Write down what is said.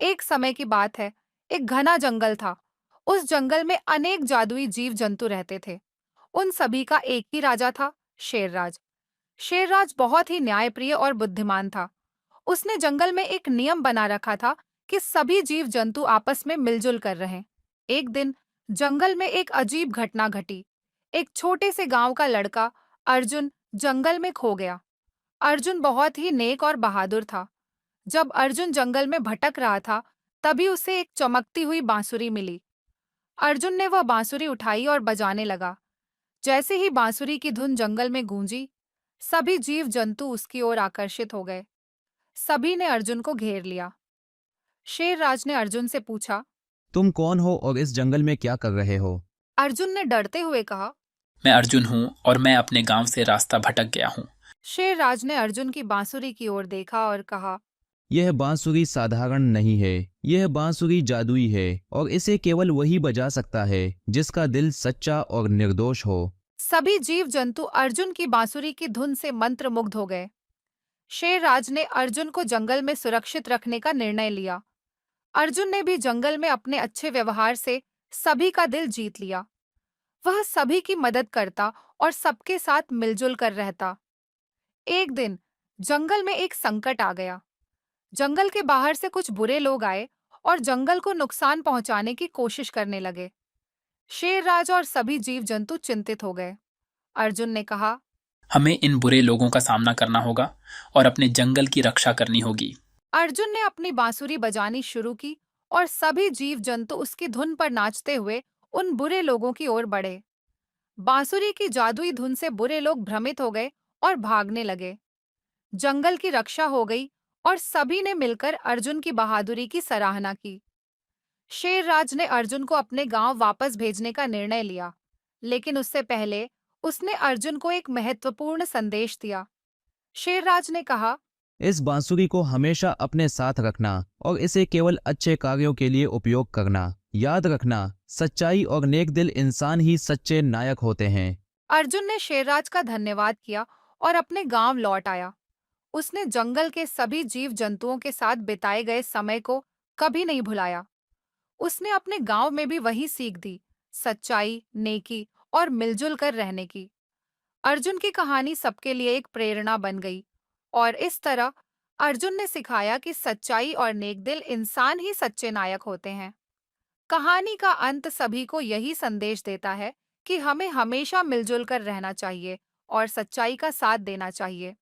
एक समय की बात है, एक घना जंगल था। उस जंगल में अनेक जादुई जीव जंतु रहते थे। उन सभी का एक ही राजा था, शेरराज। शेरराज बहुत ही न्यायप्रिय और बुद्धिमान था। उसने जंगल में एक नियम बना रखा था कि सभी जीव जंतु आपस में मिलजुल कर रहें। एक दिन जंगल में एक अजीब घटना घटी। एक छोटे से गांव का लड़का अर्जुन जंगल में खो गया। अर्जुन बहुत ही नेक और बहादुर था। जब अर्जुन जंगल में भटक रहा था, तभी उसे एक चमकती हुई बांसुरी मिली। अर्जुन ने वह बांसुरी उठाई और बजाने लगा। जैसे ही बांसुरी की धुन जंगल में गूंजी, सभी जीव जंतु उसकी ओर आकर्षित हो गए। सभी ने अर्जुन को घेर लिया। शेरराज ने अर्जुन से पूछा। तुम कौन हो और इस जंगल में क्या कर रहे हो? अर्जुन ने डरते हुए कहा। मैं अर्जुन हूँ और मैं अपने गांव से रास्ता भटक गया हूँ। शेरराज ने अर्जुन की बांसुरी की ओर देखा और कहा। यह बांसुरी साधारण नहीं है। यह बांसुरी जादुई है और इसे केवल वही बजा सकता है जिसका दिल सच्चा और निर्दोष हो। सभी जीव जंतु अर्जुन की बांसुरी की धुन से मंत्रमुग्ध हो गए। शेरराज ने अर्जुन को जंगल में सुरक्षित रखने का निर्णय लिया। अर्जुन ने भी जंगल में अपने अच्छे व्यवहार से सभी का दिल जीत लिया। वह सभी की मदद करता और सबके साथ मिलजुल कर रहता। एक दिन जंगल में एक संकट आ गया। जंगल के बाहर से कुछ बुरे लोग आए और जंगल को नुकसान पहुंचाने की कोशिश करने लगे। शेरराज और सभी जीव जंतु चिंतित हो गए। अर्जुन ने कहा। हमें इन बुरे लोगों का सामना करना होगा और अपने जंगल की रक्षा करनी होगी। अर्जुन ने अपनी बांसुरी बजानी शुरू की और सभी जीव जंतु उसकी धुन पर नाचते हुए उन बुरे लोगों की ओर बढ़े। बांसुरी की जादुई धुन से बुरे लोग भ्रमित हो गए और भागने लगे। जंगल की रक्षा हो गई और सभी ने मिलकर अर्जुन की बहादुरी की सराहना की। शेरराज ने अर्जुन को अपने गांव वापस भेजने का निर्णय लिया, लेकिन उससे पहले उसने अर्जुन को एक महत्वपूर्ण संदेश दिया। शेरराज ने कहा। इस बांसुरी को हमेशा अपने साथ रखना और इसे केवल अच्छे कार्यों के लिए उपयोग करना। याद रखना, सच्चाई और नेक दिल इंसान ही सच्चे नायक होते हैं। अर्जुन ने शेरराज का धन्यवाद किया और अपने गांव लौट आया। उसने जंगल के सभी जीव जंतुओं के साथ बिताए गए समय को कभी नहीं भुलाया। उसने अपने गांव में भी वही सीख दी, सच्चाई, नेकी और मिलजुल कर रहने की। अर्जुन की कहानी सबके लिए एक प्रेरणा बन गई और इस तरह अर्जुन ने सिखाया कि सच्चाई और नेक दिल इंसान ही सच्चे नायक होते हैं। कहानी का अंत सभी को यही संदेश देता है कि हमें हमेशा मिलजुल कर रहना चाहिए और सच्चाई का साथ देना चाहिए।